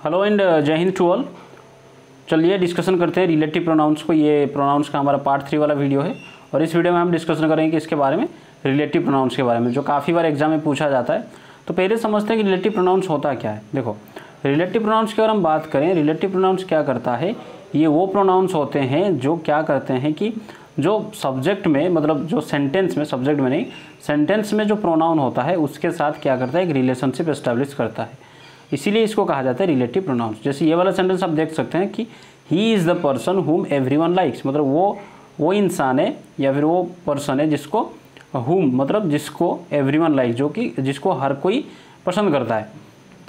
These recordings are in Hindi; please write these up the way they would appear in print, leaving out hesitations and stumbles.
हेलो एंड जय हिंद टू ऑल। चलिए डिस्कशन करते हैं रिलेटिव प्रोनाउंस को। ये प्रोनाउंस का हमारा पार्ट 3 वाला वीडियो है और इस वीडियो में हम डिस्कशन करेंगे कि इसके बारे में, रिलेटिव प्रोनाउंस के बारे में, जो काफ़ी बार एग्जाम में पूछा जाता है। तो पहले समझते हैं कि रिलेटिव प्रोनाउंस होता क्या है। देखो, रिलेटिव प्रोनाउंस की अगर हम बात करें, रिलेटिव प्रोनाउंस क्या करता है, ये वो प्रोनाउंस होते हैं जो क्या करते हैं कि जो सब्जेक्ट में, मतलब जो सेंटेंस में, सब्जेक्ट में नहीं, सेंटेंस में जो प्रोनाउन होता है उसके साथ क्या करता है, एक रिलेशनशिप एस्टैब्लिश करता है। इसीलिए इसको कहा जाता है रिलेटिव प्रोनाउंस। जैसे ये वाला सेंटेंस आप देख सकते हैं कि he is the person whom everyone likes, मतलब वो इंसान है या फिर वो पर्सन है जिसको हुम मतलब जिसको एवरीवन लाइक, जो कि जिसको हर कोई पसंद करता है।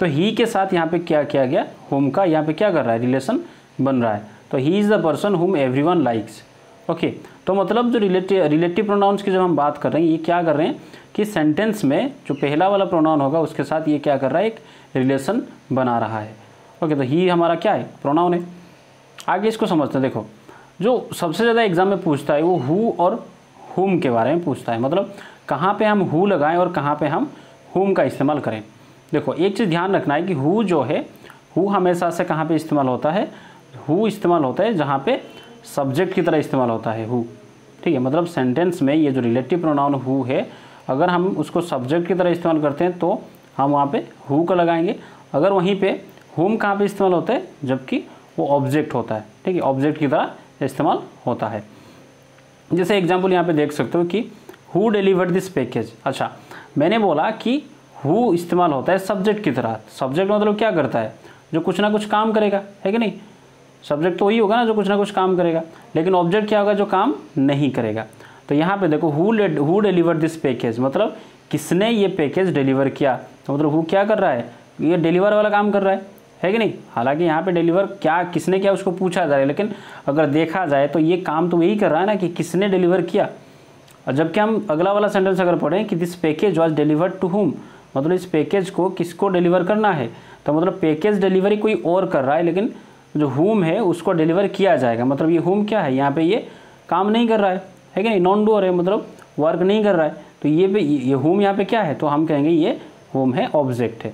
तो ही के साथ यहाँ पे क्या किया गया, हुम का यहाँ पे क्या कर रहा है, रिलेशन बन रहा है। तो he is the person whom everyone likes. Okay, तो मतलब जो रिलेटिव प्रोनाउंस की जब हम बात कर रहे हैं, ये क्या कर रहे हैं कि सेंटेंस में जो पहला वाला प्रोनाउन होगा उसके साथ ये क्या कर रहा है, एक रिलेशन बना रहा है। ओके, तो ही हमारा क्या है, प्रोनाउन है। आगे इसको समझते हैं। देखो, जो सबसे ज़्यादा एग्जाम में पूछता है वो हु और हुम के बारे में पूछता है, मतलब कहाँ पे हम हु लगाएं और कहाँ पे हम हुम का इस्तेमाल करें। देखो, एक चीज़ ध्यान रखना है कि हु जो है, हु हमेशा से कहाँ पे इस्तेमाल होता है, हु इस्तेमाल होता है जहाँ पे सब्जेक्ट की तरह इस्तेमाल होता है हु। ठीक है, मतलब सेंटेंस में ये जो रिलेटिव प्रोनाउन हु है, अगर हम उसको सब्जेक्ट की तरह इस्तेमाल करते हैं तो हम वहाँ पे हु को लगाएंगे। अगर वहीं पे हुम कहाँ पे इस्तेमाल होता है, जबकि वो ऑब्जेक्ट होता है। ठीक है, ऑब्जेक्ट की तरह इस्तेमाल होता है। जैसे एग्जाम्पल यहाँ पे देख सकते हो कि हु डिलीवर्ड दिस पैकेज। अच्छा, मैंने बोला कि हु इस्तेमाल होता है सब्जेक्ट की तरह। सब्जेक्ट मतलब क्या करता है, जो कुछ ना कुछ काम करेगा, है कि नहीं। सब्जेक्ट तो वही होगा ना जो कुछ ना कुछ काम करेगा, लेकिन ऑब्जेक्ट क्या होगा, जो काम नहीं करेगा। तो यहाँ पे देखो, हु डिलीवर्ड दिस पैकेज, मतलब किसने ये पैकेज डिलीवर किया। तो मतलब हु क्या कर रहा है, ये डिलीवर वाला काम कर रहा है कि नहीं। हालांकि यहाँ पे डिलीवर क्या किसने किया उसको पूछा जा रहा है, लेकिन अगर देखा जाए तो ये काम तो यही कर रहा है ना कि किसने डिलीवर किया। और जबकि हम अगला वाला सेंटेंस अगर पढ़ें कि this package was delivered to whom, मतलब इस पैकेज को किसको डिलीवर करना है। तो मतलब पैकेज डिलीवरी कोई और कर रहा है, लेकिन जो हुम है उसको डिलीवर किया जाएगा। मतलब ये हुम क्या है, यहाँ पे ये काम नहीं कर रहा है कि नहीं, नॉन डूअर है, मतलब वर्क नहीं कर रहा है। तो ये हुम यहाँ पे क्या है, तो हम कहेंगे ये हुम है, ऑब्जेक्ट है।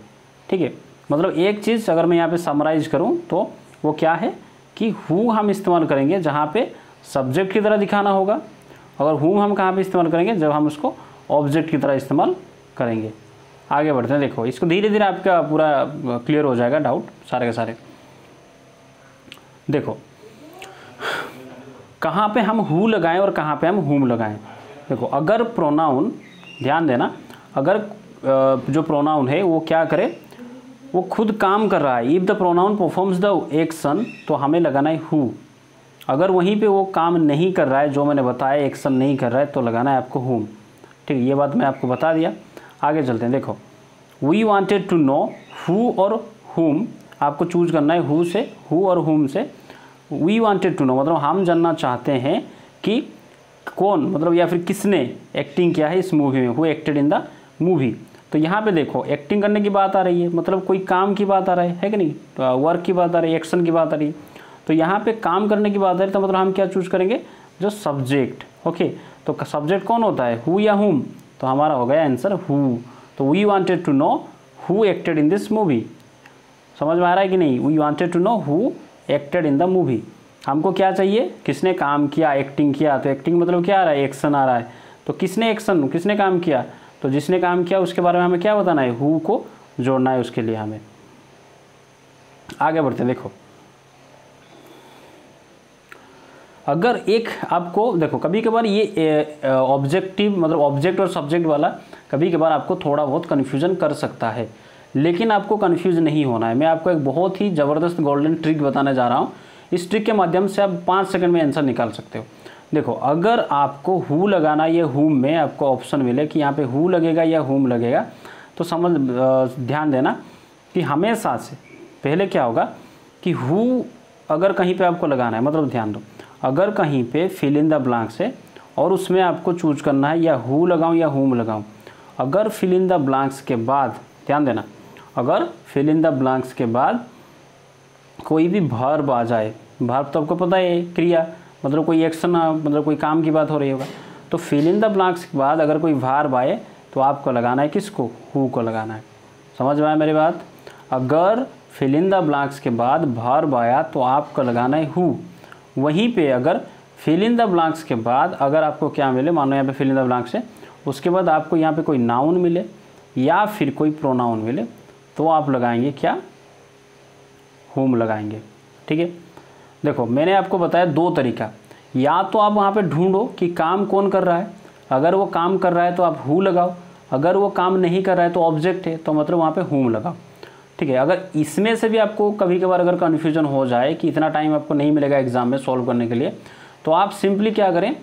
ठीक है, मतलब एक चीज़ अगर मैं यहाँ पे समराइज करूँ तो वो क्या है कि हु हम इस्तेमाल करेंगे जहाँ पे सब्जेक्ट की तरह दिखाना होगा, अगर हुम हम कहाँ पे इस्तेमाल करेंगे, जब हम उसको ऑब्जेक्ट की तरह इस्तेमाल करेंगे। आगे बढ़ते हैं। देखो, इसको धीरे धीरे आपका पूरा क्लियर हो जाएगा डाउट सारे के सारे। देखो, कहाँ पे हम हु लगाएं और कहाँ पे हम हुम लगाएं। देखो, अगर प्रोनाउन, ध्यान देना, अगर जो प्रोनाउन है वो क्या करे, वो खुद काम कर रहा है, if the pronoun performs the action, तो हमें लगाना है हु। अगर वहीं पे वो काम नहीं कर रहा है, जो मैंने बताया एक्शन नहीं कर रहा है, तो लगाना है आपको हुम। ठीक है, ये बात मैं आपको बता दिया। आगे चलते हैं। देखो, we wanted to know, who और हुम आपको चूज करना है, हु से, हु और हुम से। वी वांटेड टू नो मतलब हम जानना चाहते हैं कि कौन, मतलब या फिर किसने एक्टिंग किया है इस मूवी में, who acted in the movie. तो यहाँ पे देखो, एक्टिंग करने की बात आ रही है, मतलब कोई काम की बात आ रहा है कि नहीं, तो वर्क की बात आ रही है, एक्शन की बात आ रही है। तो यहाँ पे काम करने की बात आ रही है, तो मतलब हम क्या चूज करेंगे, जो सब्जेक्ट। ओके, तो सब्जेक्ट कौन होता है, हु या हुम, तो हमारा हो गया आंसर हु। तो we wanted to know who acted in this movie. समझ में आ रहा है कि नहीं, we wanted to know who acted in the movie. हमको क्या चाहिए, किसने काम किया, एक्टिंग किया। तो एक्टिंग मतलब क्या आ रहा है, एक्शन आ रहा है। तो किसने काम किया, तो जिसने काम किया उसके बारे में हमें क्या बताना है, हु को जोड़ना है उसके लिए हमें। आगे बढ़ते हैं। देखो, अगर एक आपको, देखो कभी कभार ये ऑब्जेक्टिव, मतलब ऑब्जेक्ट और सब्जेक्ट वाला कभी कभार आपको थोड़ा बहुत कन्फ्यूजन कर सकता है, लेकिन आपको कन्फ्यूज नहीं होना है। मैं आपको एक बहुत ही ज़बरदस्त गोल्डन ट्रिक बताने जा रहा हूँ। इस ट्रिक के माध्यम से आप 5 सेकंड में आंसर निकाल सकते हो। देखो, अगर आपको हु लगाना, ये हुम में आपको ऑप्शन मिले कि यहाँ पे हु लगेगा या हुम लगेगा, तो ध्यान देना कि हमेशा से पहले क्या होगा कि हु अगर कहीं पे आपको लगाना है, मतलब ध्यान दो, अगर कहीं पे फिल इन द ब्लैंक्स है और उसमें आपको चूज करना है या हु लगाऊँ या हुम लगाऊँ। अगर फिल इन द ब्लैंक्स के बाद, ध्यान देना, अगर फिल इन द ब्लैंक्स के बाद कोई भी वर्ब आ जाए, वर्ब तो आपको पता है क्रिया, मतलब कोई एक्शन, मतलब कोई काम की बात हो रही होगा, तो फिल इन द ब्लैंक्स के बाद अगर कोई वर्ब आए तो आपको लगाना है किसको, हु को लगाना है। समझ में आया मेरी बात। अगर फिल इन द ब्लैंक्स के बाद वर्ब आया तो आपको लगाना है हु। वहीं पे अगर फिल इन द ब्लैंक्स के बाद अगर आपको क्या मिले, मानो यहाँ पे फिल इन द ब्लैंक्स है, उसके बाद आपको यहाँ पे कोई नाउन मिले या फिर कोई प्रोनाउन मिले तो आप लगाएंगे क्या, हुम लगाएंगे। ठीक है, देखो मैंने आपको बताया दो तरीका, या तो आप वहाँ पे ढूंढो कि काम कौन कर रहा है, अगर वो काम कर रहा है तो आप हु लगाओ, अगर वो काम नहीं कर रहा है तो ऑब्जेक्ट है तो मतलब वहाँ पे हुम लगाओ। ठीक है, अगर इसमें से भी आपको कभी कभार अगर कन्फ्यूजन हो जाए कि इतना टाइम आपको नहीं मिलेगा एग्जाम में सॉल्व करने के लिए, तो आप सिंपली क्या करें,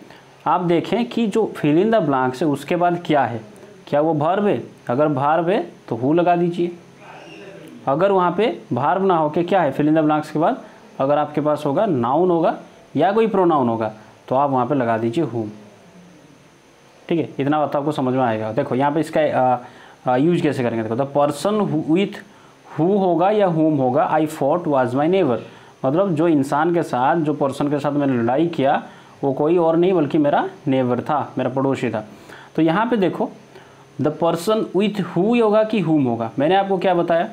आप देखें कि जो फिल इन द ब्लैंक्स है उसके बाद क्या है, क्या वो वर्ब है, अगर वर्ब है तो हु लगा दीजिए, अगर वहाँ पे वर्ब ना हो के क्या है फिल इन द ब्लैंक्स के बाद अगर आपके पास होगा नाउन होगा या कोई प्रोनाउन होगा तो आप वहाँ पे लगा दीजिए हुम। ठीक है, इतना बात आपको समझ में आएगा। देखो यहाँ पे इसका यूज कैसे करेंगे, देखो द पर्सन विथ हु होगा या हुम होगा, आई फॉट वाज माई नेबर, मतलब जो इंसान के साथ, जो पर्सन के साथ मैंने लड़ाई किया वो कोई और नहीं बल्कि मेरा नेबर था, मेरा पड़ोसी था। तो यहाँ पे देखो द पर्सन विथ हु होगा कि हुम होगा, मैंने आपको क्या बताया,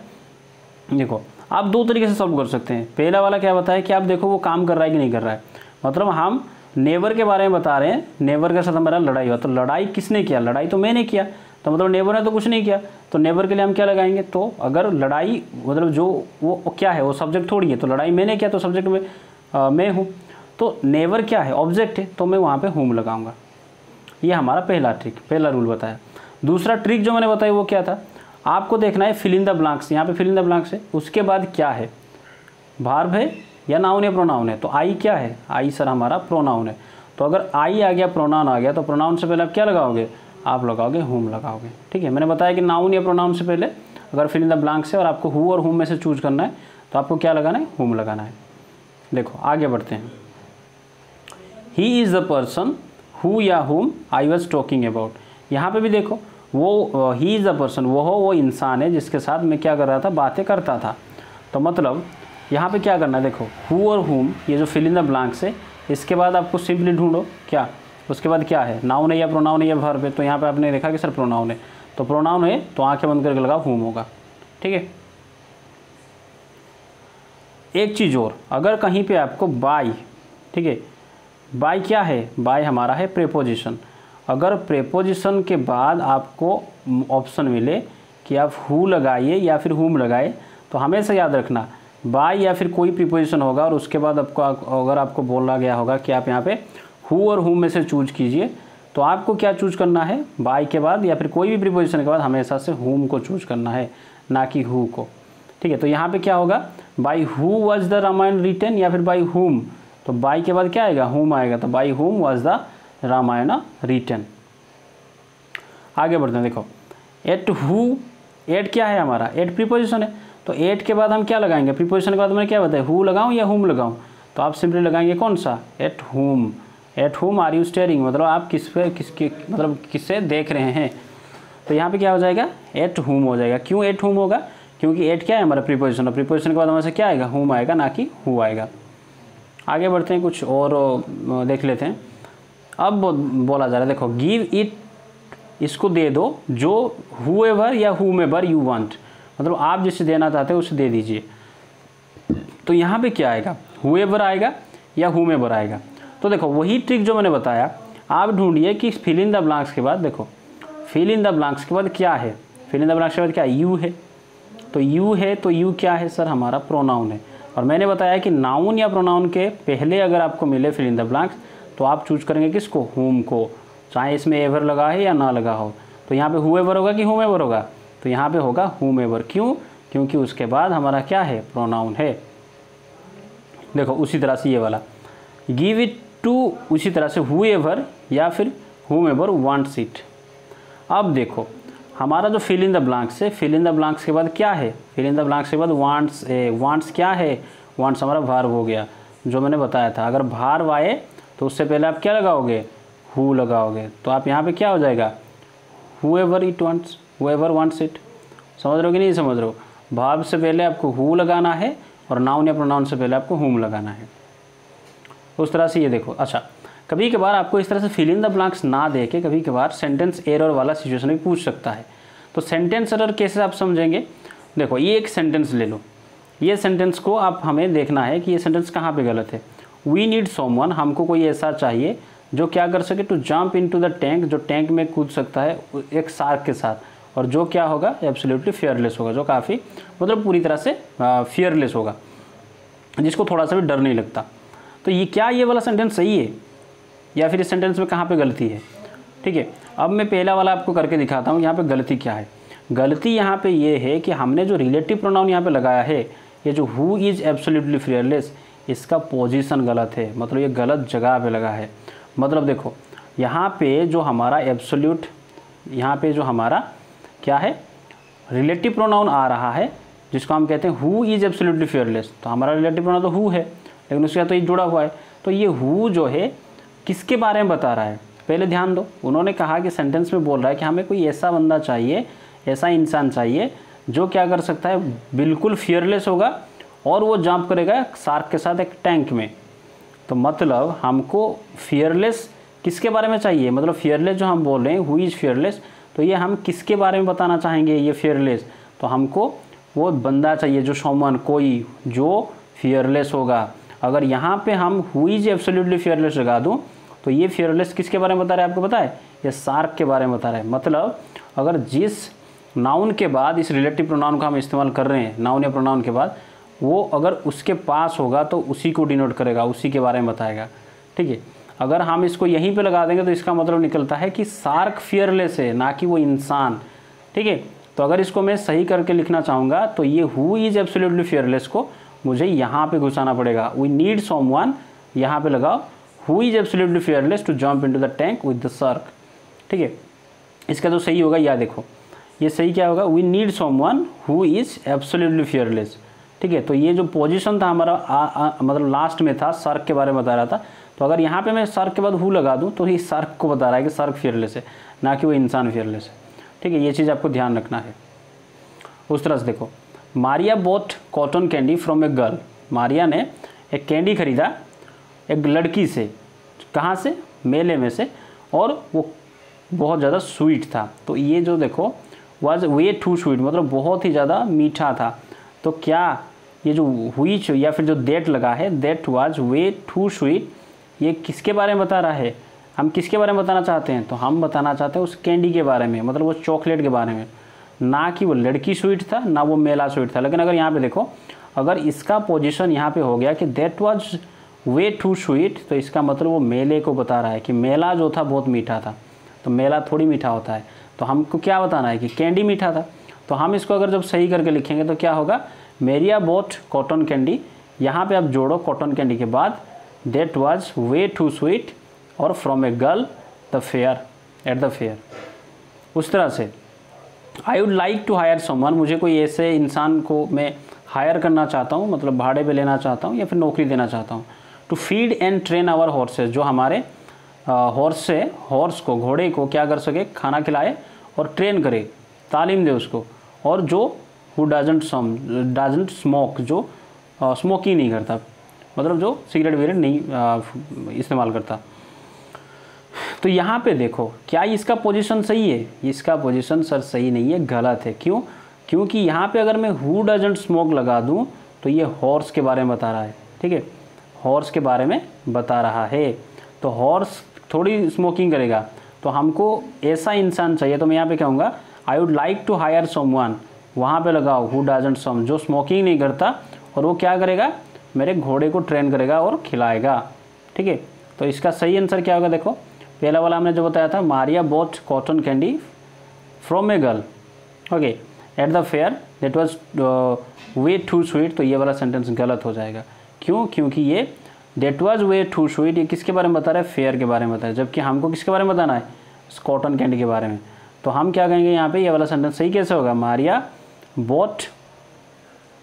देखो आप दो तरीके से सॉल्व कर सकते हैं। पहला वाला क्या बताया कि आप देखो वो काम कर रहा है कि नहीं कर रहा है, मतलब हम नेबर के बारे में बता रहे हैं, नेबर के साथ हमारा लड़ाई हुआ, तो लड़ाई किसने किया, लड़ाई तो मैंने किया, तो मतलब नेबर ने तो कुछ नहीं किया, तो नेबर के लिए हम क्या लगाएंगे, तो अगर लड़ाई मतलब जो वो क्या है, वो सब्जेक्ट थोड़ी है, तो लड़ाई मैंने किया तो सब्जेक्ट में मैं हूँ, तो नेबर क्या है, ऑब्जेक्ट है, तो मैं वहाँ पे हुम लगाऊंगा। ये हमारा पहला ट्रिक, पहला रूल बताया। दूसरा ट्रिक जो मैंने बताया वो क्या था, आपको देखना है फिल इन द ब्लैंक्स, यहाँ पे फिल इन द ब्लैंक्स है, उसके बाद क्या है, वर्ब है या नाउन या प्रोनाउन है, तो आई क्या है, आई सर हमारा प्रोनाउन है, तो अगर आई आ गया प्रोनाउन आ गया तो प्रोनाउन से पहले आप क्या लगाओगे, आप लगाओगे हुम लगाओगे। ठीक है, मैंने बताया कि नाउन या प्रोनाउन से पहले अगर फिल इन द ब्लैंक्स है और आपको हु और हुम में से चूज करना है तो आपको क्या लगाना है, हुम लगाना है। देखो आगे बढ़ते हैं, he is the person who या हुम आई वॉज टॉकिंग अबाउट, यहाँ पे भी देखो वो ही इज़ द पर्सन, वो इंसान है जिसके साथ मैं क्या कर रहा था, बातें करता था। तो मतलब यहाँ पे क्या करना है, देखो हु और हुम, ये जो फिल इन द ब्लैंक्स है, इसके बाद आपको सिंपली ढूंढो क्या, उसके बाद क्या है, नाउन है या प्रोनाउन है या वर्ब है, तो यहाँ पे आपने देखा कि सर प्रोनाउन है, तो प्रोनाउन है तो आंखें बंद करके लगाओ हुम होगा। ठीक है, एक चीज़ और, अगर कहीं पे आपको बाय, ठीक है, बाय क्या है, बाय हमारा है प्रेपोजिशन, अगर प्रेपोजिशन के बाद आपको ऑप्शन मिले कि आप हु लगाइए या फिर हुम लगाए, तो हमेशा याद रखना बाय या फिर कोई प्रीपोजिशन होगा और उसके बाद आपको अगर आपको बोला गया होगा कि आप यहाँ पे हु और हुम में से चूज कीजिए, तो आपको क्या चूज करना है, बाय के बाद या फिर कोई भी प्रीपोजिशन के बाद हमेशा से हुम को चूज करना है, ना कि हु को। ठीक है, तो यहाँ पे क्या होगा, by who was the Ramayana written या फिर बाय हुम, तो बाय के बाद क्या आएगा, हुम आएगा, तो by whom was the Ramayana written. आगे बढ़ते हैं, देखो एट हु, एट क्या है हमारा, एट प्रीपोजिशन है, तो एट के बाद हम क्या लगाएंगे, प्रीपोजिशन के बाद मैंने क्या बताया, हु लगाऊं या हुम लगाऊं, तो आप सिंपली लगाएंगे कौन सा, एट हुम, एट हुम आर यू स्टेयरिंग, मतलब आप किससे देख रहे हैं, तो यहाँ पे क्या हो जाएगा, एट हुम हो जाएगा। क्यों एट हुम होगा, क्योंकि एट क्या है हमारा प्रीपोजिशन, और प्रीपोजिशन के बाद हमारे से क्या आएगा, हुम आएगा, ना कि हु आएगा। आगे बढ़ते हैं, कुछ और देख लेते हैं। अब बोला जा रहा है, देखो गिव इट, इसको दे दो जो हुएवर या हुमेवर यू वांट, मतलब आप जिसे देना चाहते हो उसे दे दीजिए। तो यहाँ पे क्या आएगा, हुएवर आएगा या हुमेवर आएगा, तो देखो वही ट्रिक जो मैंने बताया, आप ढूंढिए कि फिल इन द ब्लैंक्स के बाद, देखो फिल इन द ब्लैंक्स के बाद क्या है, फिल इन द ब्लैंक्स के बाद क्या है, यू है, तो यू है, तो यू क्या है सर, हमारा प्रोनाउन है, और मैंने बताया कि नाउन या प्रोनाउन के पहले अगर आपको मिले फिल इन द ब्लैंक्स तो आप चूज करेंगे किसको, हुम को, चाहे इसमें एवर लगा है या ना लगा हो। तो यहाँ पे हुएवर होगा कि हुमेवर होगा, तो यहाँ पे होगा हुमेवर। क्यों, क्योंकि उसके बाद हमारा क्या है, प्रोनाउन है। देखो उसी तरह से ये वाला गिव इट टू, उसी तरह से हुएवर या फिर हुमेवर वांट्स इट। अब देखो हमारा जो फिल इन द ब्लैंक्स है, फिल इन द ब्लैंक्स के बाद क्या है, फिल इन द ब्लैंक्स के बाद वांट्स, वांट्स क्या है, वांट्स हमारा वर्ब हो गया, जो मैंने बताया था। अगर वर्ब आए तो उससे पहले आप क्या लगाओगे, हु लगाओगे, तो आप यहाँ पे क्या हो जाएगा, whoever it wants, whoever wants it. समझ रहे हो कि नहीं समझ रहे हो, वर्ब से पहले आपको हु लगाना है और नाउन या प्रोनाउन से पहले आपको हुम लगाना है, उस तरह से ये देखो। अच्छा, कभी कभार आपको इस तरह से फिल इन द ब्लैंक्स ना दे के कभी कभार सेंटेंस एरर वाला सिचुएशन भी पूछ सकता है। तो सेंटेंस एरर कैसे आप समझेंगे, देखो ये एक सेंटेंस ले लो, ये सेंटेंस को आप हमें देखना है कि ये सेंटेंस कहाँ पे गलत है। वी नीड समवन, हमको कोई ऐसा चाहिए जो क्या कर सके, to jump into the tank, जो टैंक में कूद सकता है एक शार्क के साथ, और जो क्या होगा, एब्सोल्युटली फियरलेस होगा, जो काफ़ी मतलब पूरी तरह से फियरलेस होगा, जिसको थोड़ा सा भी डर नहीं लगता। तो ये क्या ये वाला सेंटेंस सही है या फिर इस सेंटेंस में कहाँ पे गलती है? ठीक है, अब मैं पहला वाला आपको करके दिखाता हूँ यहाँ पे गलती क्या है। गलती यहाँ पे ये है कि हमने जो रिलेटिव प्रोनाउन यहाँ पे लगाया है, ये जो हु इज़ एब्सोल्युटली फियरलेस, इसका पोजीशन गलत है, मतलब ये गलत जगह पे लगा है। मतलब देखो यहाँ पे जो हमारा एब्सोल्यूट, यहाँ पे जो हमारा क्या है, रिलेटिव प्रोनाउन आ रहा है, जिसको हम कहते हैं हु इज़ एब्सोल्युटली फियरलेस, तो हमारा रिलेटिव प्रोनाउन तो हु है, लेकिन उसके साथ तो ये जुड़ा हुआ है। तो ये हु जो है किसके बारे में बता रहा है, पहले ध्यान दो। उन्होंने कहा कि सेंटेंस में बोल रहा है कि हमें कोई ऐसा बंदा चाहिए, ऐसा इंसान चाहिए जो क्या कर सकता है, बिल्कुल फियरलेस होगा और वो जंप करेगा शार्क के साथ एक टैंक में। तो मतलब हमको फियरलेस किसके बारे में चाहिए, मतलब फियरलेस जो हम बोल रहे हैं हु इज़ फियरलेस, तो ये हम किसके बारे में बताना चाहेंगे ये फियरलेस, तो हमको वो बंदा चाहिए जो समवन, कोई जो फियरलेस होगा। अगर यहाँ पे हम हु इज़ एब्सोल्युटली फियरलेस लगा दूँ तो ये फियरलेस किसके बारे में बता रहा है, आपको पता है, ये शार्क के बारे में बता रहा है। मतलब अगर जिस नाउन के बाद इस रिलेटिव प्रोनाउन का हम इस्तेमाल कर रहे हैं, नाउन या प्रोनाउन के बाद, वो अगर उसके पास होगा तो उसी को डिनोट करेगा, उसी के बारे में बताएगा। ठीक है, अगर हम इसको यहीं पे लगा देंगे तो इसका मतलब निकलता है कि शार्क फियरलेस है, ना कि वो इंसान। ठीक है, तो अगर इसको मैं सही करके लिखना चाहूँगा तो ये हु इज़ एब्सोल्युटली फियरलेस को मुझे यहाँ पे घुसाना पड़ेगा। वी नीड समवन, यहाँ पे लगाओ who is absolutely fearless to jump into the tank with the shark. ठीक है, इसका तो सही होगा, या देखो ये सही क्या होगा, we need someone who is absolutely fearless. ठीक है, तो ये जो पोजीशन था हमारा मतलब लास्ट में था, शार्क के बारे में बता रहा था, तो अगर यहाँ पे मैं शार्क के बाद हु लगा दूँ तो ये शार्क को बता रहा है कि शार्क फियरलेस है, ना कि वो इंसान फियरलेस है। ठीक है, ये चीज़ आपको ध्यान रखना है। उस तरह से देखो, Maria bought cotton candy from a girl, Maria ने एक कैंडी खरीदा एक लड़की से, कहाँ से, मेले में से, और वो बहुत ज़्यादा स्वीट था। तो ये जो देखो वाज वे टू स्वीट, मतलब बहुत ही ज़्यादा मीठा था। तो क्या ये जो व्हिच या फिर जो दैट लगा है, that was way too sweet, ये किसके बारे में बता रहा है, हम किसके बारे में बताना चाहते हैं, तो हम बताना चाहते हैं उस कैंडी के बारे में, मतलब वो चॉकलेट के बारे में, ना कि वो लड़की स्वीट था ना वो मेला स्वीट था। लेकिन अगर यहाँ पे देखो, अगर इसका पोजीशन यहाँ पे हो गया कि that was way too sweet, तो इसका मतलब वो मेले को बता रहा है कि मेला जो था बहुत मीठा था। तो मेला थोड़ी मीठा होता है, तो हमको क्या बताना है कि कैंडी मीठा था। तो हम इसको अगर जब सही करके लिखेंगे तो क्या होगा, मेरिया बॉट कॉटन कैंडी, यहाँ पे आप जोड़ो कॉटन कैंडी के बाद that was way too sweet और from a girl the fair at the fair. उस तरह से I would like to hire someone, मुझे कोई ऐसे इंसान को मैं हायर करना चाहता हूँ, मतलब भाड़े पे लेना चाहता हूँ या फिर नौकरी देना चाहता हूँ। To feed and train our horses, जो हमारे हॉर्स को, घोड़े को क्या कर सके, खाना खिलाए और ट्रेन करे, तालीम दे उसको, और जो हु डाजंट स्मोक, जो स्मोकिंग नहीं करता, मतलब जो सिगरेट विगरेट नहीं इस्तेमाल करता। तो यहाँ पे देखो, क्या इसका पोजीशन सही है, इसका पोजीशन सर सही नहीं है, गलत है। क्यों? क्योंकि यहाँ पे अगर मैं हु डजंट स्मोक लगा दूँ तो ये हॉर्स के बारे में बता रहा है। ठीक है, हॉर्स के बारे में बता रहा है, तो हॉर्स थोड़ी स्मोकिंग करेगा, तो हमको ऐसा इंसान चाहिए। तो मैं यहाँ पे कहूँगा I would like to hire someone, वहाँ पे लगाओ हु डजंट सम, जो स्मोकिंग नहीं करता और वो क्या करेगा, मेरे घोड़े को ट्रेन करेगा और खिलाएगा। ठीक है, तो इसका सही आंसर क्या होगा, देखो पहला वाला हमने जो बताया था, Maria bought cotton candy from a girl, okay, at the fair that was way too sweet, तो ये वाला सेंटेंस गलत हो जाएगा। क्यों? क्योंकि ये that was way too sweet, ये किसके बारे में बता रहा है, फेयर के बारे में बता रहा है, जबकि हमको किसके बारे में बताना है, कॉटन कैंडी के बारे में। तो हम क्या कहेंगे यहाँ पे, ये वाला सेंटेंस सही कैसे होगा, Maria bought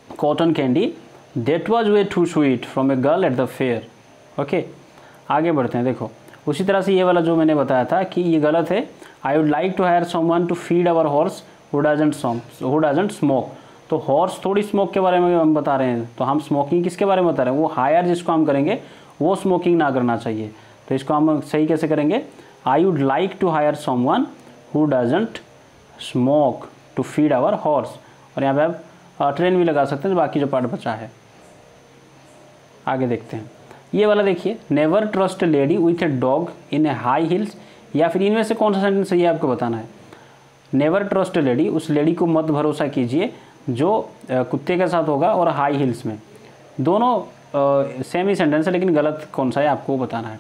cotton candy that was way too sweet from a girl at the fair. Okay, आगे बढ़ते हैं। देखो उसी तरह से ये वाला जो मैंने बताया था कि ये गलत है, I would like to hire someone to feed our horse who doesn't smoke. तो हॉर्स थोड़ी स्मोक के बारे में हम बता रहे हैं, तो हम स्मोकिंग किसके बारे में बता रहे हैं, वो हायर जिसको हम करेंगे वो स्मोकिंग ना करना चाहिए। तो इसको हम सही कैसे करेंगे, I would like to hire someone who doesn't smoke to feed our horse, और यहाँ पे आप ट्रेन भी लगा सकते हैं, बाकी जो पार्ट बचा है। आगे देखते हैं, ये वाला देखिए, never trust a lady with a dog in A high heels, या फिर इनमें से कौन सा सेंटेंस है ये आपको बताना है। नेवर ट्रस्ट ए लेडी, उस लेडी को मत भरोसा कीजिए जो कुत्ते के साथ होगा और हाई हिल्स में, दोनों सेम ही सेंटेंस है लेकिन गलत कौन सा है आपको बताना है।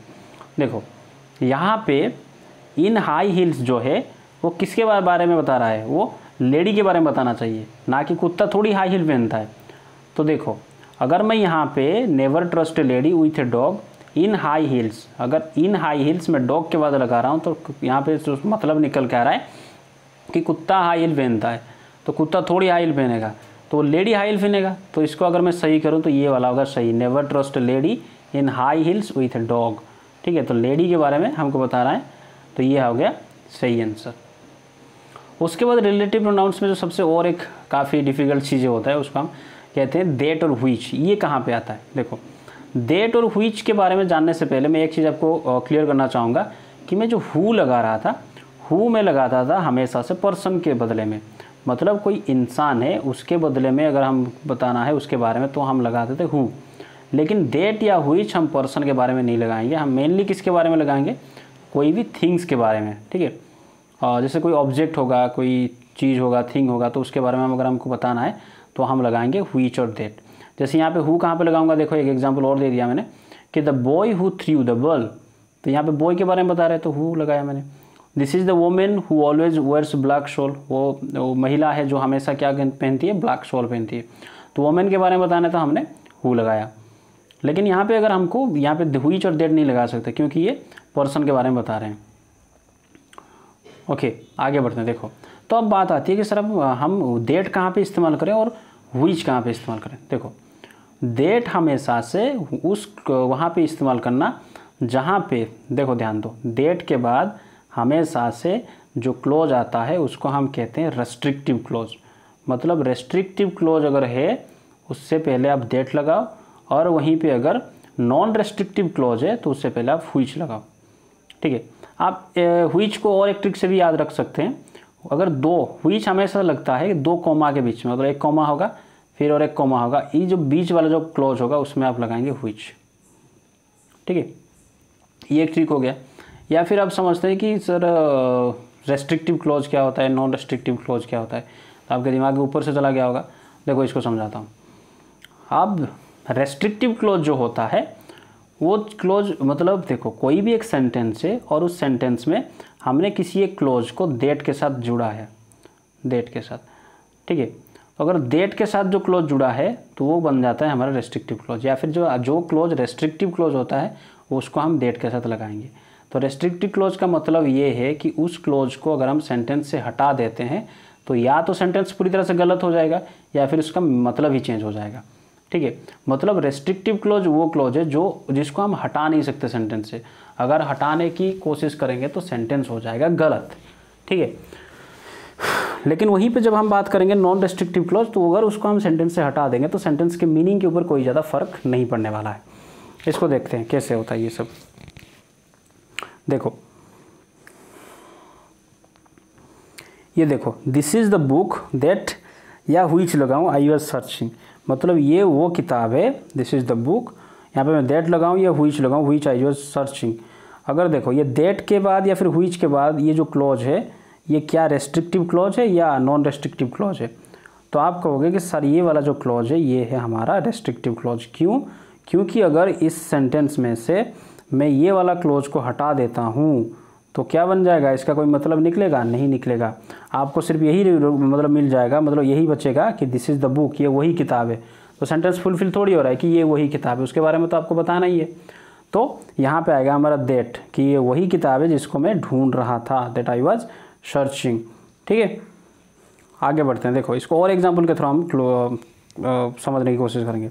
देखो यहाँ पे इन हाई हिल्स जो है वो किसके बारे में बता रहा है, वो लेडी के बारे में बताना चाहिए, ना कि कुत्ता थोड़ी हाई हिल पहनता है। तो देखो अगर मैं यहाँ पे never trust a lady with a dog in high heels, अगर इन हाई हिल्स में डॉग के बाद लगा रहा हूँ तो यहाँ पे जो मतलब निकल के आ रहा है कि कुत्ता हाई हिल पहनता है, तो कुत्ता थोड़ी हाई हिल पहनेगा तो लेडी हाई हिल पहनेगा। तो इसको अगर मैं सही करूँ तो ये वाला होगा सही, never trust a lady in high heels with a dog. ठीक है, तो लेडी के बारे में हमको बता रहा है, तो ये हो गया सही आंसर। उसके बाद रिलेटिव प्रोनाउंस में जो सबसे और एक काफ़ी डिफ़िकल्ट चीज़ें होता है उसको हम कहते हैं देट और व्हिच। ये कहाँ पे आता है, देखो देट और व्हिच के बारे में जानने से पहले मैं एक चीज़ आपको क्लियर करना चाहूँगा कि मैं जो हु लगा रहा था, हु में लगाता था हमेशा से पर्सन के बदले में, मतलब कोई इंसान है उसके बदले में अगर हम बताना है उसके बारे में तो हम लगाते थे हु। लेकिन देट या व्हिच हम पर्सन के बारे में नहीं लगाएंगे, हम मेनली किसके बारे में लगाएंगे, कोई भी थिंग्स के बारे में। ठीक है, और जैसे कोई ऑब्जेक्ट होगा, कोई चीज़ होगा, थिंग होगा, तो उसके बारे में अगर हमको बताना है तो हम लगाएंगे व्हिच और देट। जैसे यहाँ पे हु कहाँ पे लगाऊंगा, देखो एक एग्जांपल और दे दिया मैंने कि the boy who through the ball, तो यहाँ पे बॉय के बारे में बता रहे तो हु लगाया मैंने। This is the women who always wears black shawl, वो महिला है जो हमेशा क्या पहनती है, ब्लैक शॉल पहनती है, तो वोमेन के बारे में बताना तो हमने हु लगाया। लेकिन यहाँ पे अगर हमको यहाँ पे व्हिच और देट नहीं लगा सकते क्योंकि ये पर्सन के बारे में बता रहे हैं। ओके, आगे बढ़ते हैं। देखो तो अब बात आती है कि सर अब हम देट कहाँ पे इस्तेमाल करें और व्हिच कहाँ पे इस्तेमाल करें। देखो देट हमेशा से उस वहाँ पे इस्तेमाल करना जहाँ पे, देखो ध्यान दो, देट के बाद हमेशा से जो क्लोज आता है उसको हम कहते हैं रेस्ट्रिक्टिव क्लोज। मतलब रेस्ट्रिक्टिव क्लोज अगर है उससे पहले आप देट लगाओ, और वहीं पे अगर नॉन रेस्ट्रिक्टिव क्लोज है तो उससे पहले आप व्हिच लगाओ। ठीक है, आप व्हिच को और एक ट्रिक से भी याद रख सकते हैं। अगर दो, व्हिच हमेशा लगता है दो कॉमा के बीच में, मतलब एक कॉमा होगा फिर और एक कॉमा होगा, ये जो बीच वाला जो क्लोज होगा उसमें आप लगाएंगे व्हिच। ठीक है, ये एक ट्रिक हो गया। या फिर आप समझते हैं कि सर रेस्ट्रिक्टिव क्लोज क्या होता है, नॉन रेस्ट्रिक्टिव क्लोज क्या होता है, तो आपके दिमाग के ऊपर से चला गया होगा। देखो इसको समझाता हूँ। अब रेस्ट्रिक्टिव क्लोज जो होता है वो क्लोज मतलब देखो कोई भी एक सेंटेंस है और उस सेंटेंस में हमने किसी एक क्लोज को देट के साथ जुड़ा है, देट के साथ। ठीक है, तो अगर देट के साथ जो क्लोज जुड़ा है तो वो बन जाता है हमारा रेस्ट्रिक्टिव क्लोज। या फिर जो क्लोज रेस्ट्रिक्टिव क्लोज होता है उसको हम देट के साथ लगाएंगे। तो रेस्ट्रिक्टिव क्लोज का मतलब ये है कि उस क्लोज को अगर हम सेंटेंस से हटा देते हैं तो या तो सेंटेंस पूरी तरह से गलत हो जाएगा या फिर उसका मतलब ही चेंज हो जाएगा। ठीक है, मतलब रेस्ट्रिक्टिव क्लोज वो क्लोज है जिसको हम हटा नहीं सकते सेंटेंस से, अगर हटाने की कोशिश करेंगे तो सेंटेंस हो जाएगा गलत। ठीक है, लेकिन वहीं पे जब हम बात करेंगे नॉन रेस्ट्रिक्टिव क्लोज, तो अगर उसको हम सेंटेंस से हटा देंगे तो सेंटेंस के मीनिंग के ऊपर कोई ज़्यादा फर्क नहीं पड़ने वाला है। इसको देखते हैं कैसे होता है ये सब। देखो ये देखो, this is the book that, या व्हिच लगाऊँ, आई वाज सर्चिंग, मतलब ये वो किताब है, दिस इज़ द बुक, यहाँ पे मैं दैट लगाऊँ या व्हिच लगाऊँ, व्हिच आई वाज सर्चिंग। अगर देखो ये दैट के बाद या फिर व्हिच के बाद ये जो क्लोज है ये क्या रेस्ट्रिक्टिव क्लोज है या नॉन रेस्ट्रिक्टिव क्लोज है, तो आप कहोगे कि सर ये वाला जो क्लोज है ये है हमारा रेस्ट्रिक्टिव क्लोज। क्यों? क्योंकि अगर इस सेंटेंस में से मैं ये वाला क्लोज को हटा देता हूँ तो क्या बन जाएगा, इसका कोई मतलब निकलेगा? नहीं निकलेगा। आपको सिर्फ यही मतलब मिल जाएगा, मतलब यही बचेगा कि दिस इज़ द बुक, ये वही किताब है। तो सेंटेंस फुलफिल थोड़ी हो रहा है कि ये वही किताब है, उसके बारे में तो आपको बताना ही है। तो यहाँ पे आएगा हमारा दैट, कि ये वही किताब है जिसको मैं ढूंढ रहा था, दैट आई वाज सर्चिंग। ठीक है, आगे बढ़ते हैं। देखो इसको और एग्जाम्पल के थ्रू हम समझने की कोशिश करेंगे।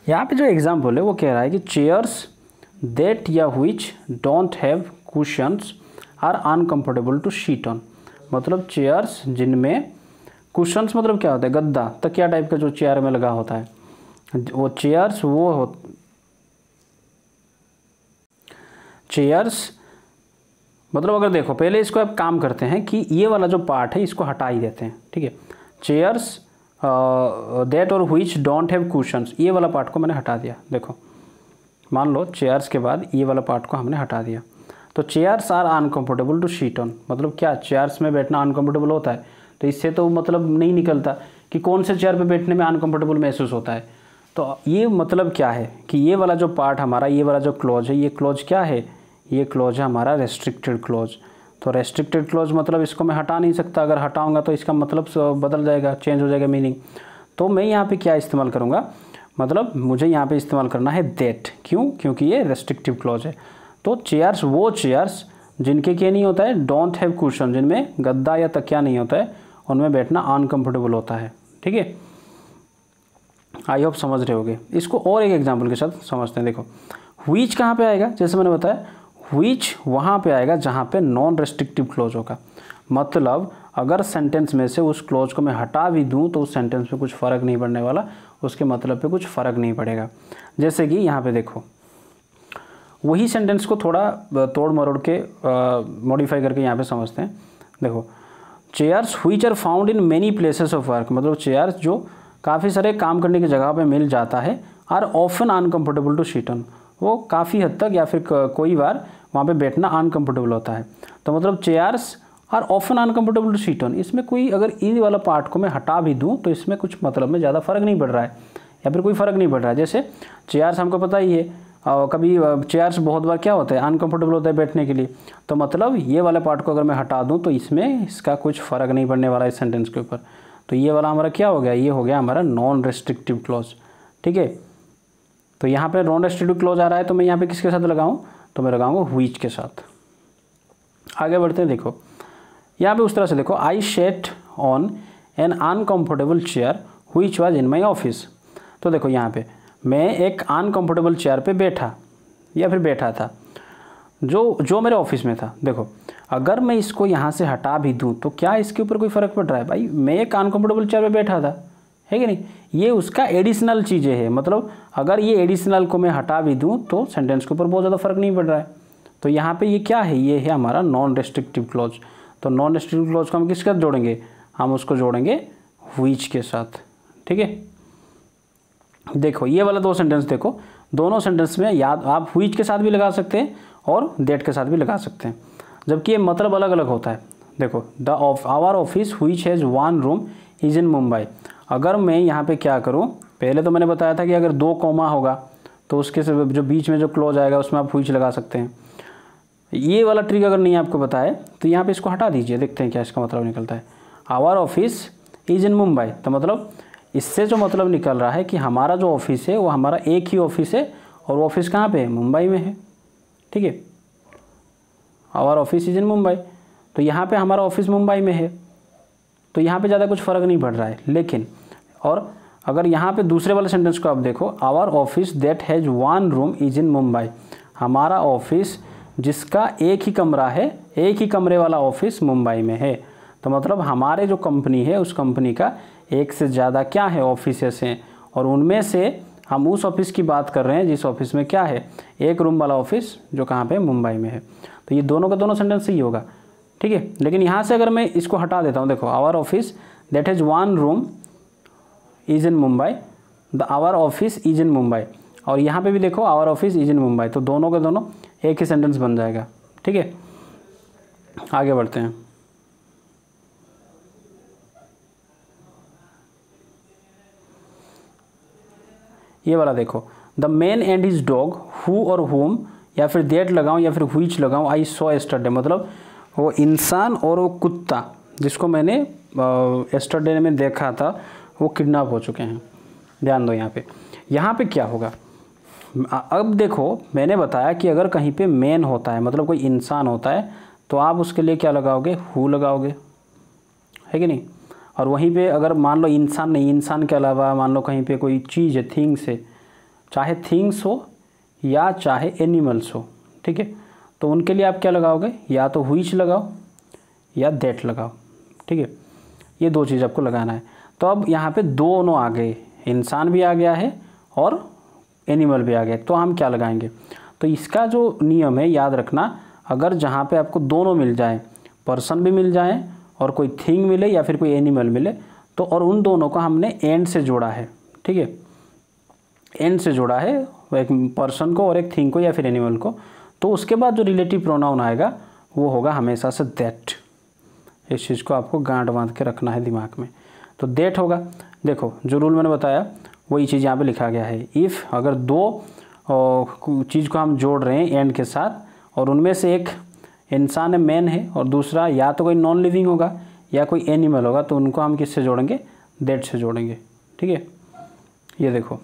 यहाँ पे जो एग्जाम्पल है वो कह रहा है कि चेयर्स दैट या which don't have cushions are uncomfortable to sheet on, मतलब चेयर्स जिनमें कुशन्स मतलब क्या होता है, गद्दा, तकिया टाइप का जो चेयर में लगा होता है, वो चेयर्स चेयर्स मतलब अगर देखो पहले इसको अब काम करते हैं कि ये वाला जो पार्ट है इसको हटा ही देते हैं। ठीक है, चेयर्स दैट और व्हिच डोंट हैव कुशन्स, ये वाला पार्ट को मैंने हटा दिया। देखो मान लो चेयर्स के बाद ये वाला पार्ट को हमने हटा दिया, तो chairs are uncomfortable to seat on, मतलब क्या चेयर्स में बैठना अनकम्फर्टेबल होता है? तो इससे तो मतलब नहीं निकलता कि कौन से चेयर पे बैठने में अनकम्फर्टेबल महसूस होता है। तो ये मतलब क्या है कि ये वाला जो पार्ट हमारा, ये वाला जो क्लॉज है, ये क्लॉज क्या है? ये क्लॉज है हमारा रेस्ट्रिक्टेड क्लॉज। तो रेस्ट्रिक्टेड क्लॉज मतलब इसको मैं हटा नहीं सकता, अगर हटाऊंगा तो इसका मतलब बदल जाएगा, चेंज हो जाएगा मीनिंग। तो मैं यहाँ पे क्या इस्तेमाल करूँगा, मतलब मुझे यहाँ पे इस्तेमाल करना है दैट। क्यों? क्योंकि ये रेस्ट्रिक्टिव क्लॉज है। तो चेयर्स, वो चेयर्स जिनके क्या नहीं होता है, डोंट हैव कुशन, जिनमें गद्दा या तकिया नहीं होता है, उनमें बैठना अनकम्फर्टेबल होता है। ठीक है, आई होप समझ रहे होगे। इसको और एक एग्जांपल के साथ समझते हैं। देखो व्हिच कहाँ पे आएगा, जैसे मैंने बताया व्हिच वहाँ पे आएगा जहाँ पे नॉन रेस्ट्रिक्टिव क्लॉज होगा। मतलब अगर सेंटेंस में से उस क्लॉज को मैं हटा भी दूँ तो उस सेंटेंस में कुछ फ़र्क नहीं पड़ने वाला, उसके मतलब पे कुछ फ़र्क नहीं पड़ेगा। जैसे कि यहाँ पे देखो, वही सेंटेंस को थोड़ा तोड़ मरोड़ के मॉडिफाई करके यहाँ पे समझते हैं। देखो chairs which are found in many places of work, मतलब चेयर्स जो काफ़ी सारे काम करने की जगह पे मिल जाता है, are often uncomfortable to seat on, वो काफ़ी हद तक या फिर कोई बार वहाँ पे बैठना अनकम्फर्टेबल होता है। तो मतलब chairs are often uncomfortable to seat on, इसमें कोई अगर इन वाला पार्ट को मैं हटा भी दूँ तो इसमें कुछ मतलब में ज़्यादा फ़र्क नहीं पड़ रहा है या फिर कोई फ़र्क नहीं पड़ रहा है। जैसे चेयर्स हमको पता ही है, कभी चेयर्स बहुत बार क्या होता है, अनकम्फर्टेबल होता है बैठने के लिए। तो मतलब ये वाले पार्ट को अगर मैं हटा दूँ तो इसमें इसका कुछ फ़र्क नहीं पड़ने वाला है इस सेंटेंस के ऊपर। तो ये वाला हमारा क्या हो गया, ये हो गया हमारा नॉन रेस्ट्रिक्टिव क्लॉज। ठीक है, तो यहाँ पे नॉन रेस्ट्रिक्टिव क्लॉज आ रहा है, तो मैं यहाँ पे किसके साथ लगाऊँ, तो मैं लगाऊंगा व्हिच के साथ। आगे बढ़ते हैं। देखो यहाँ पे उस तरह से देखो, I set on an uncomfortable chair which was in my office. तो देखो यहाँ पे मैं एक अनकम्फर्टेबल चेयर पे बैठा या फिर बैठा था जो मेरे ऑफिस में था। देखो अगर मैं इसको यहाँ से हटा भी दूँ तो क्या इसके ऊपर कोई फ़र्क पड़ रहा है? भाई मैं एक अनकम्फर्टेबल चेयर पे बैठा था, है कि नहीं? ये उसका एडिशनल चीज़ें है, मतलब अगर ये एडिशनल को मैं हटा भी दूँ तो सेंटेंस के ऊपर बहुत ज़्यादा फ़र्क नहीं पड़ रहा है। तो यहाँ पे ये क्या है, ये है हमारा नॉन रेस्ट्रिक्टिव क्लॉज। तो नॉन रेस्ट्रिक्टिव क्लॉज को हम किसके साथ जोड़ेंगे, हम उसको जोड़ेंगे व्हिच के साथ। ठीक है, देखो ये वाला दो सेंटेंस देखो, दोनों सेंटेंस में याद आप व्हिच के साथ भी लगा सकते हैं और दैट के साथ भी लगा सकते हैं, जबकि ये मतलब अलग अलग होता है। देखो our office which has one room is in Mumbai. अगर मैं यहाँ पे क्या करूँ, पहले तो मैंने बताया था कि अगर दो कॉमा होगा तो उसके जो बीच में जो क्लॉज आएगा उसमें आप व्हिच लगा सकते हैं। ये वाला ट्रिक अगर नहीं आपको पता है तो यहाँ पे इसको हटा दीजिए, देखते हैं क्या इसका मतलब निकलता है। Our office is in Mumbai, तो मतलब इससे जो मतलब निकल रहा है कि हमारा जो ऑफिस है वो हमारा एक ही ऑफिस है और वो ऑफिस कहाँ पे है, मुंबई में है। ठीक है, our office is in Mumbai, तो यहाँ पे हमारा ऑफिस मुंबई में है, तो यहाँ पे ज़्यादा कुछ फ़र्क नहीं पड़ रहा है। लेकिन और अगर यहाँ पे दूसरे वाले सेंटेंस को आप देखो, our office that has one room is in Mumbai, हमारा ऑफिस जिसका एक ही कमरा है, एक ही कमरे वाला ऑफिस मुंबई में है। तो मतलब हमारे जो कंपनी है उस कंपनी का एक से ज़्यादा क्या है, ऑफिसेस हैं, और उनमें से हम उस ऑफिस की बात कर रहे हैं जिस ऑफिस में क्या है, एक रूम वाला ऑफिस जो कहाँ पे मुंबई में है। तो ये दोनों का दोनों सेंटेंस सही होगा। ठीक है, लेकिन यहाँ से अगर मैं इसको हटा देता हूँ, देखो our office that has one room is in Mumbai, the our office is in Mumbai, और यहाँ पे भी देखो our office is in Mumbai, तो दोनों के दोनों एक ही सेंटेंस बन जाएगा। ठीक है, आगे बढ़ते हैं। ये वाला देखो, the man and his dog who और होम, या फिर दैट लगाऊं या फिर व्हिच लगाऊं, आई सॉ एस्टरडे, मतलब वो इंसान और वो कुत्ता जिसको मैंने एस्टरडे में देखा था वो किडनैप हो चुके हैं। ध्यान दो यहाँ पे क्या होगा। अब देखो मैंने बताया कि अगर कहीं पे मैन होता है, मतलब कोई इंसान होता है, तो आप उसके लिए क्या लगाओगे, हु लगाओगे, है कि नहीं। और वहीं पे अगर मान लो इंसान नहीं, इंसान के अलावा मान लो कहीं पे कोई चीज़ है, थिंग्स है, चाहे थिंग्स हो या चाहे एनिमल्स हो, ठीक है, तो उनके लिए आप क्या लगाओगे, या तो व्हिच लगाओ या दैट लगाओ। ठीक है, ये दो चीज़ आपको लगाना है। तो अब यहाँ पे दोनों आ गए, इंसान भी आ गया है और एनिमल भी आ गया, तो हम क्या लगाएंगे। तो इसका जो नियम है याद रखना, अगर जहाँ पे आपको दोनों मिल जाए, पर्सन भी मिल जाए और कोई थिंग मिले या फिर कोई एनिमल मिले, तो और उन दोनों को हमने एंड से जोड़ा है, ठीक है, एंड से जोड़ा है, एक पर्सन को और एक थिंग को या फिर एनिमल को। तो उसके बाद जो रिलेटिव प्रोनाउन आएगा वो होगा हमेशा से दैट। इस चीज़ को आपको गांठ बांध के रखना है दिमाग में। तो दैट होगा। देखो जो रूल मैंने बताया वही चीज़ यहाँ पे लिखा गया है। इफ़ अगर दो चीज़ को हम जोड़ रहे हैं एंड के साथ और उनमें से एक इंसान है, मैन है, और दूसरा या तो कोई नॉन लिविंग होगा या कोई एनिमल होगा, तो उनको हम किससे जोड़ेंगे? दैट से जोड़ेंगे, ठीक है। ये देखो,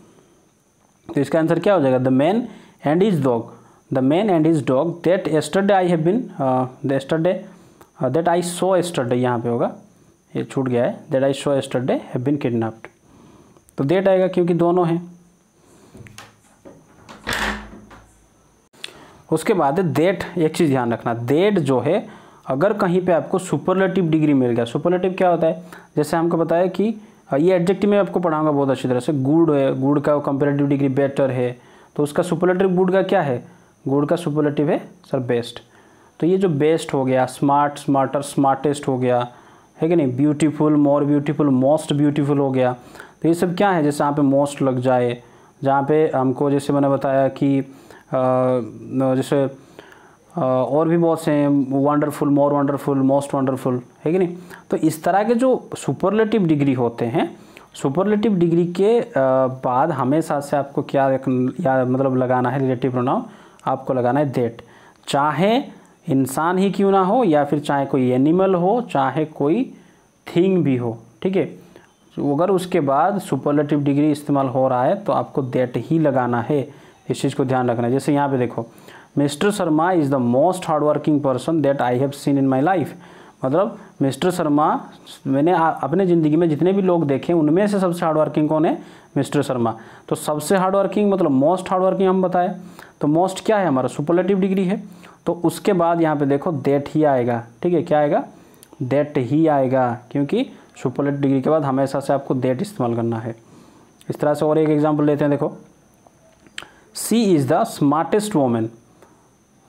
तो इसका आंसर क्या हो जाएगा? The man and his dog, the man and his dog that yesterday I have been that I saw yesterday, यहाँ पे होगा, ये छूट गया है, that I saw yesterday have been kidnapped. तो दैट आएगा क्योंकि दोनों हैं। उसके बाद दैट, एक चीज़ ध्यान रखना, दैट जो है अगर कहीं पे आपको सुपरलेटिव डिग्री मिल गया, सुपरलेटिव क्या होता है? जैसे हमको बताया कि ये एडजेक्टिव में आपको पढ़ाऊंगा बहुत अच्छी तरह से। गुड है, गुड का कंपैरेटिव डिग्री बेटर है, तो उसका सुपरलेटिव गुड का क्या है? गुड का सुपरलेटिव है सर बेस्ट। तो ये जो बेस्ट हो गया, स्मार्ट, स्मार्टर, स्मार्टेस्ट हो गया, है कि नहीं, beautiful, more beautiful, most beautiful हो गया। तो ये सब क्या है? जैसे यहाँ पे मोस्ट लग जाए, जहाँ पे हमको जैसे मैंने बताया कि जैसे और भी बहुत से हैं, वंडरफुल, मोर वंडरफुल, मोस्ट वंडरफुल, है कि नहीं। तो इस तरह के जो सुपरलेटिव डिग्री होते हैं, सुपरलेटिव डिग्री के बाद हमेशा से आपको क्या या मतलब लगाना है रिलेटिव प्रोनाउन, आपको लगाना है दैट। चाहे इंसान ही क्यों ना हो, या फिर चाहे कोई एनिमल हो, चाहे कोई थिंग भी हो, ठीक है। तो अगर उसके बाद सुपरलेटिव डिग्री इस्तेमाल हो रहा है तो आपको दैट ही लगाना है। इस चीज़ को ध्यान रखना है। जैसे यहाँ पे देखो, mister Sharma is the most hard working person that I have seen in my life. मतलब मिस्टर शर्मा, मैंने अपने ज़िंदगी में जितने भी लोग देखे उनमें से सबसे हार्ड वर्किंग कौन है? मिस्टर शर्मा। तो सबसे हार्ड वर्किंग मतलब मोस्ट हार्ड वर्किंग हम बताएं, तो मोस्ट क्या है? हमारा सुपरलेटिव डिग्री है। तो उसके बाद यहाँ पे देखो दैट ही आएगा, ठीक है। क्या आएगा? दैट ही आएगा, क्योंकि सुपरलेटिव डिग्री के बाद हमेशा से आपको दैट इस्तेमाल करना है। इस तरह से और एक एग्जाम्पल लेते हैं। देखो, she is the smartest women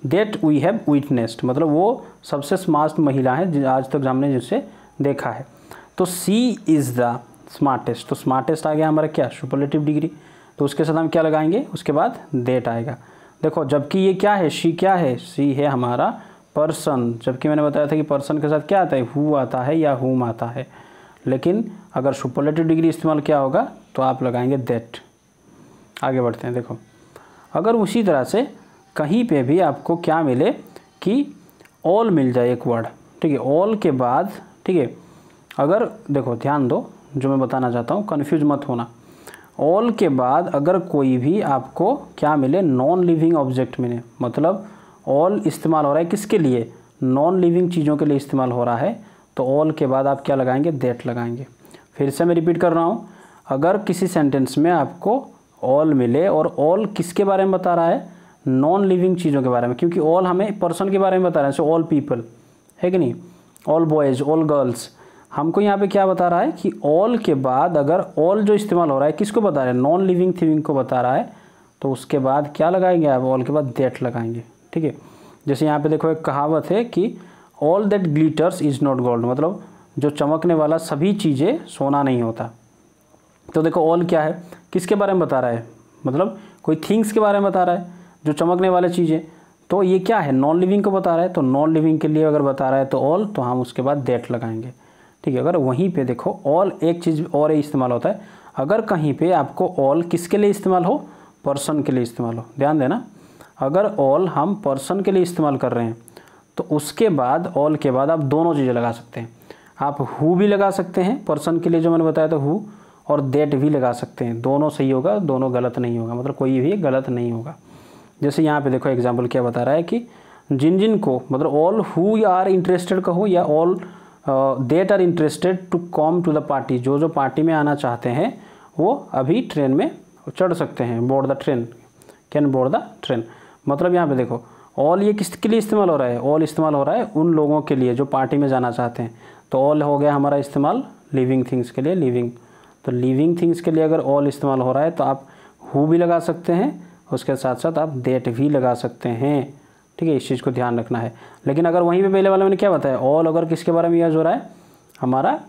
that we have witnessed. मतलब वो सबसे स्मार्ट महिला है आज तक हमने जिससे देखा है। तो सी इज़ द स्मार्टेस्ट, तो स्मार्टेस्ट आ गया हमारा क्या? Superlative degree. तो उसके साथ हम क्या लगाएंगे? उसके बाद दैट आएगा। देखो, जबकि ये क्या है? शी क्या है? शी है हमारा पर्सन। जबकि मैंने बताया था कि पर्सन के साथ क्या आता है? हु आता है या हुम आता है। लेकिन अगर सुपरलेटिव डिग्री इस्तेमाल क्या होगा तो आप लगाएंगे दैट। आगे बढ़ते हैं। देखो, अगर उसी तरह से कहीं पे भी आपको क्या मिले कि ऑल मिल जाए एक वर्ड, ठीक है, ऑल के बाद, ठीक है, अगर देखो ध्यान दो जो मैं बताना चाहता हूँ, कन्फ्यूज मत होना। ऑल के बाद अगर कोई भी आपको क्या मिले? नॉन लिविंग ऑब्जेक्ट मिले, मतलब ऑल इस्तेमाल हो रहा है किसके लिए? नॉन लिविंग चीज़ों के लिए इस्तेमाल हो रहा है। तो ऑल के बाद आप क्या लगाएंगे? दैट लगाएंगे। फिर से मैं रिपीट कर रहा हूँ, अगर किसी सेंटेंस में आपको ऑल मिले और ऑल किसके बारे में बता रहा है? नॉन लिविंग चीज़ों के बारे में, क्योंकि ऑल हमें पर्सन के बारे में बता रहा है, जैसे ऑल पीपल, है कि नहीं, ऑल बॉयज़, ऑल गर्ल्स। हमको यहाँ पे क्या बता रहा है कि ऑल के बाद अगर ऑल जो इस्तेमाल हो रहा है किसको बता रहा है? नॉन लिविंग थिंग को बता रहा है। तो उसके बाद क्या लगाएंगे आप? ऑल के बाद दैट लगाएंगे, ठीक है। जैसे यहाँ पे देखो एक कहावत है कि all that glitters is not gold, मतलब जो चमकने वाला सभी चीज़ें सोना नहीं होता। तो देखो ऑल क्या है? किसके बारे में बता रहा है? मतलब कोई थिंग्स के बारे में बता रहा है, जो चमकने वाले चीज़ें। तो ये क्या है? नॉन लिविंग को बता रहा है। तो नॉन लिविंग के लिए अगर बता रहा है तो ऑल, तो हम उसके बाद दैट लगाएंगे, ठीक है। अगर वहीं पे देखो ऑल एक चीज़ और इस्तेमाल होता है, अगर कहीं पे आपको ऑल किसके लिए इस्तेमाल हो? पर्सन के लिए इस्तेमाल हो। ध्यान देना, अगर ऑल हम पर्सन के लिए इस्तेमाल कर रहे हैं तो उसके बाद ऑल के बाद आप दोनों चीज़ें लगा सकते हैं। आप हु भी लगा सकते हैं पर्सन के लिए, जो मैंने बताया था हु, और दैट भी लगा सकते हैं। दोनों सही होगा, दोनों गलत नहीं होगा, मतलब कोई भी गलत नहीं होगा। जैसे यहाँ पे देखो एग्जाम्पल क्या बता रहा है कि जिन जिन को, मतलब ऑल हु आर इंटरेस्टेड कहो या all that are interested to come to the party, जो जो पार्टी में आना चाहते हैं वो अभी ट्रेन में चढ़ सकते हैं। Board the train, can board the train. मतलब यहाँ पे देखो ऑल ये किसके लिए इस्तेमाल हो रहा है? ऑल इस्तेमाल हो रहा है उन लोगों के लिए जो पार्टी में जाना चाहते हैं। तो ऑल हो गया हमारा इस्तेमाल लिविंग थिंग्स के लिए, लिविंग। तो लिविंग थिंग्स के लिए अगर ऑल इस्तेमाल हो रहा है तो आप हु भी लगा सकते हैं, उसके साथ साथ आप दैट भी लगा सकते हैं, ठीक है। इस चीज़ को ध्यान रखना है। लेकिन अगर वहीं पे पहले वाले मैंने क्या बताया, ऑल अगर किसके बारे में यूज हो रहा है? हमारा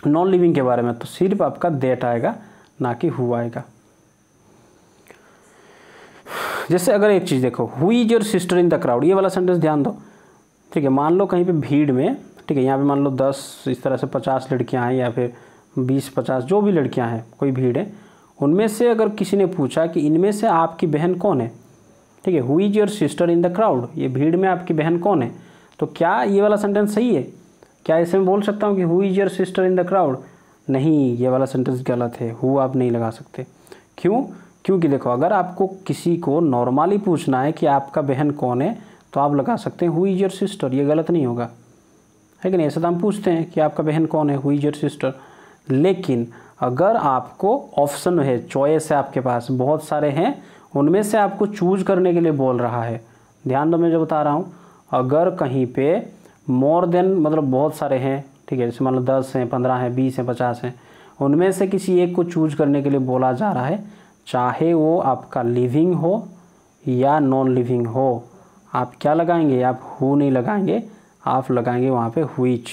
नॉन लिविंग के बारे में तो सिर्फ आपका दैट आएगा, ना कि हु आएगा। जैसे अगर एक चीज़ देखो, who is your sister in the crowd, ये वाला सेंटेंस ध्यान दो, ठीक है। मान लो कहीं पे भीड़ में, ठीक है, यहाँ पे मान लो 10 इस तरह से 50 लड़कियाँ हैं या फिर 20-50 जो भी लड़कियाँ हैं, कोई भीड़ है, उनमें से अगर किसी ने पूछा कि इनमें से आपकी बहन कौन है, ठीक है, who is your sister in the crowd, ये भीड़ में आपकी बहन कौन है, तो क्या ये वाला सेंटेंस सही है? क्या ऐसे में बोल सकता हूँ कि who is your sister in the crowd? नहीं, ये वाला सेंटेंस गलत है, हु आप नहीं लगा सकते। क्यों? क्योंकि देखो, अगर आपको किसी को नॉर्मली पूछना है कि आपका बहन कौन है तो आप लगा सकते हैं हु इज योर सिस्टर, ये गलत नहीं होगा, है कि नहीं। ऐसा तो हम पूछते हैं कि आपका बहन कौन है, हु इज योर सिस्टर। लेकिन अगर आपको ऑप्शन है, चॉइस है, आपके पास बहुत सारे हैं, उनमें से आपको चूज करने के लिए बोल रहा है, ध्यान दो मैं जो बता रहा हूँ, अगर कहीं पे मोर देन मतलब बहुत सारे हैं, ठीक है, जैसे मान लो 10 हैं, 15 हैं, 20 हैं, 50 हैं, उनमें से किसी एक को चूज करने के लिए बोला जा रहा है, चाहे वो आपका लिविंग हो या नॉन लिविंग हो, आप क्या लगाएंगे? आप हु नहीं लगाएंगे, आप लगाएंगे वहाँ पे व्हिच।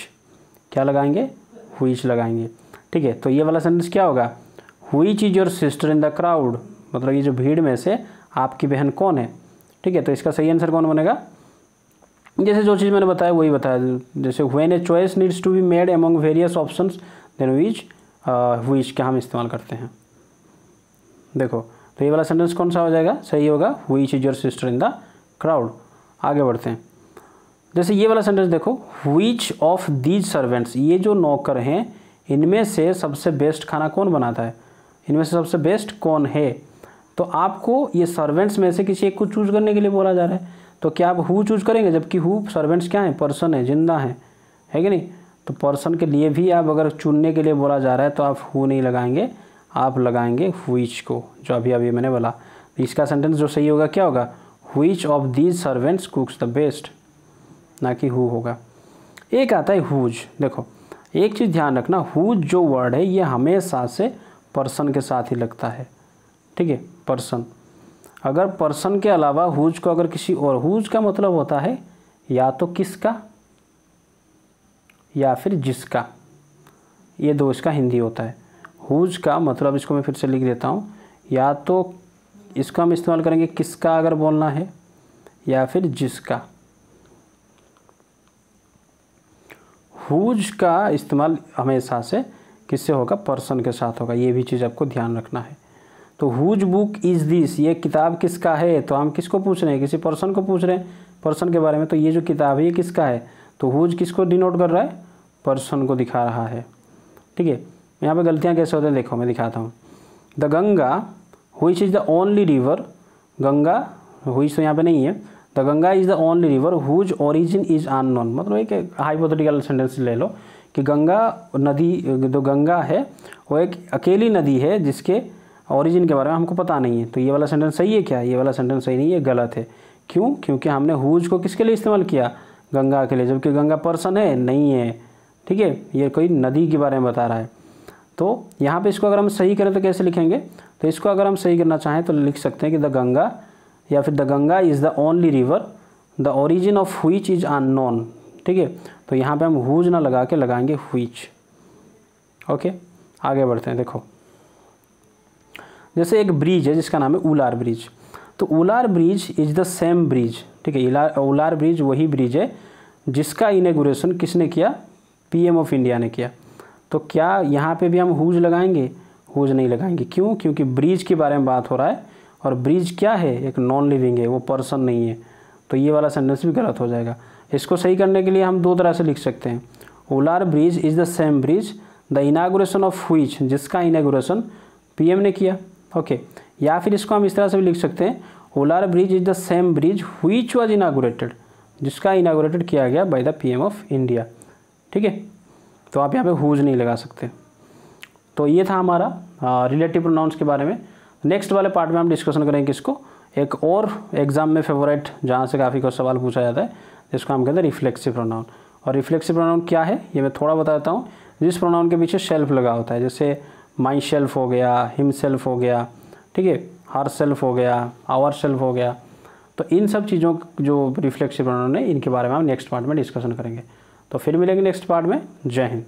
क्या लगाएंगे? व्हिच लगाएंगे, ठीक है। तो ये वाला सेंटेंस क्या होगा? Which is your sister in the crowd, मतलब ये जो भीड़ में से आपकी बहन कौन है, ठीक है। तो इसका सही आंसर कौन बनेगा? जैसे जो चीज़ मैंने बताया वही बताया, जैसे when a choice needs to be made among various options then which का हम इस्तेमाल करते हैं। देखो, तो ये वाला सेंटेंस कौन सा हो जाएगा? सही होगा, which is your sister in the crowd. आगे बढ़ते हैं। जैसे ये वाला सेंटेंस देखो, व्हिच ऑफ दीज सर्वेंट्स, ये जो नौकर हैं इनमें से सबसे बेस्ट खाना कौन बनाता है, इनमें से सबसे बेस्ट कौन है। तो आपको ये सर्वेंट्स में से किसी एक को चूज करने के लिए बोला जा रहा है, तो क्या आप हु चूज करेंगे? जबकि हु सर्वेंट्स क्या है? पर्सन है, जिंदा है कि नहीं। तो पर्सन के लिए भी आप अगर चुनने के लिए बोला जा रहा है तो आप हु नहीं लगाएंगे, आप लगाएंगे व्हिच को, जो अभी मैंने बोला। तो इसका सेंटेंस जो सही होगा क्या होगा? Which of these servants कुक्स the best, ना कि हु होगा। एक आता है हुज। देखो, एक चीज़ ध्यान रखना, हुज जो वर्ड है ये हमेशा से पर्सन के साथ ही लगता है, ठीक है, पर्सन। अगर पर्सन के अलावा हुज को अगर किसी और, हुज का मतलब होता है या तो किसका या फिर जिसका, ये दो इसका हिंदी होता है। हुज का मतलब, इसको मैं फिर से लिख देता हूँ, या तो इसका हम इस्तेमाल करेंगे किसका अगर बोलना है, या फिर जिसका। हुज का इस्तेमाल हमेशा से किससे होगा? पर्सन के साथ होगा, ये भी चीज़ आपको ध्यान रखना है। तो हुज बुक इज़ दिस, ये किताब किसका है? तो हम किसको पूछ रहे हैं? किसी पर्सन को पूछ रहे हैं, पर्सन के बारे में। तो ये जो किताब है ये किसका है? तो हुज किसको डिनोट कर रहा है? पर्सन को दिखा रहा है, ठीक है। यहाँ पे गलतियाँ कैसे होते हैं देखो, मैं दिखाता हूँ। The Ganga which is the only river, Ganga which तो यहाँ पे नहीं है, the Ganga is the only river whose origin is unknown. मतलब एक हाइपोथेटिकल सेंटेंस ले लो कि गंगा नदी, जो गंगा है वो एक अकेली नदी है जिसके ओरिजिन के बारे में हमको पता नहीं है। तो ये वाला सेंटेंस सही है क्या? ये वाला सेंटेंस सही नहीं है, गलत है। क्यों? क्योंकि हमने हुज को किसके लिए इस्तेमाल किया? गंगा के लिए, जबकि गंगा पर्सन है नहीं है, ठीक है, ये कोई नदी के बारे में बता रहा है। तो यहाँ पे इसको अगर हम सही करें तो कैसे लिखेंगे? तो इसको अगर हम सही करना चाहें तो लिख सकते हैं कि द गंगा, या फिर the Ganga is the only river the origin of which is unknown, ठीक है। तो यहाँ पे हम हुज ना लगा के लगाएंगे व्हिच। ओके, आगे बढ़ते हैं। देखो, जैसे एक ब्रिज है जिसका नाम है उलार ब्रिज। तो उलार bridge is the same bridge, ठीक है। उलार ब्रिज वही ब्रिज है जिसका इनॉग्रेशन किसने किया? पीएम ऑफ इंडिया ने किया। तो क्या यहाँ पे भी हम हुज लगाएंगे? हुज नहीं लगाएंगे। क्यों? क्योंकि ब्रिज के बारे में बात हो रहा है, और ब्रिज क्या है? एक नॉन लिविंग है, वो पर्सन नहीं है। तो ये वाला सेंटेंस भी गलत हो जाएगा। इसको सही करने के लिए हम दो तरह से लिख सकते हैं। उलार bridge is the same bridge the inauguration of which, जिसका इनागुरेशन पीएम ने किया, ओके। या फिर इसको हम इस तरह से भी लिख सकते हैं, उलार bridge is the same bridge which was inaugurated, जिसका इनागुरेटेड किया गया by the PM of India, ठीक है। तो आप यहाँ पे हुज नहीं लगा सकते। तो ये था हमारा रिलेटिव प्रोनाउंस के बारे में। नेक्स्ट वाले पार्ट में हम डिस्कशन करेंगे इसको, एक और एग्जाम में फेवरेट जहाँ से काफ़ी कुछ सवाल पूछा जाता है, जिसको हम कहते हैं रिफ्लेक्सिव प्रोनाउन। और रिफ्लेक्सिव प्रोनाउन क्या है ये मैं थोड़ा बताता हूँ। जिस प्रोनाउन के पीछे सेल्फ लगा होता है, जैसे माई सेल्फ हो गया, हिम सेल्फ हो गया, ठीक है, हर सेल्फ हो गया, आवर सेल्फ हो गया। तो इन सब चीज़ों जो रिफ्लेक्सिव प्रोनाउन है इनके बारे में हम नेक्स्ट पार्ट में डिस्कशन करेंगे। तो फिर मिलेंगे नेक्स्ट पार्ट में। जय हिंद।